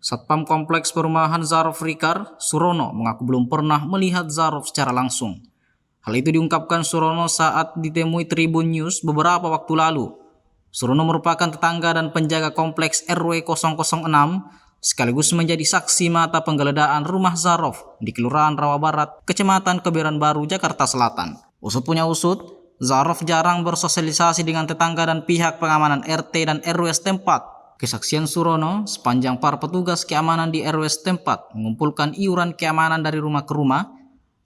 Satpam Kompleks Perumahan Zarof Rikar, Surono, mengaku belum pernah melihat Zarof secara langsung. Hal itu diungkapkan Surono saat ditemui Tribun News beberapa waktu lalu. Surono merupakan tetangga dan penjaga kompleks RW 006, sekaligus menjadi saksi mata penggeledahan rumah Zarof di Kelurahan Rawa Barat, Kecamatan Kebayoran Baru, Jakarta Selatan. Usut punya usut, Zarof jarang bersosialisasi dengan tetangga dan pihak pengamanan RT dan RW setempat. Kesaksian Surono, sepanjang para petugas keamanan di RW setempat mengumpulkan iuran keamanan dari rumah ke rumah,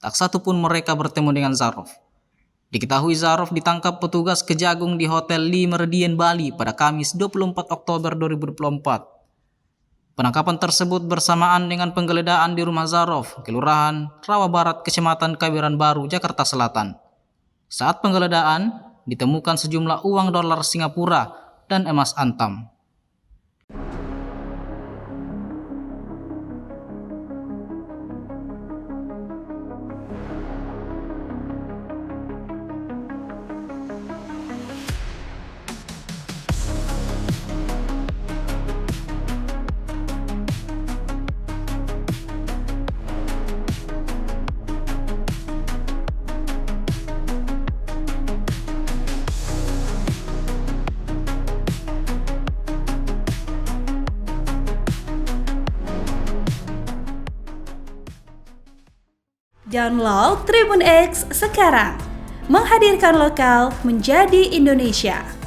tak satu pun mereka bertemu dengan Zarof. Diketahui Zarof ditangkap petugas Kejagung di Hotel Lee Meridian Bali pada Kamis 24 Oktober 2024. Penangkapan tersebut bersamaan dengan penggeledahan di rumah Zarof, Kelurahan Rawa Barat, Kecamatan Kebayoran Baru, Jakarta Selatan. Saat penggeledahan, ditemukan sejumlah uang dolar Singapura dan emas antam. Download Tribun X sekarang, menghadirkan lokal menjadi Indonesia.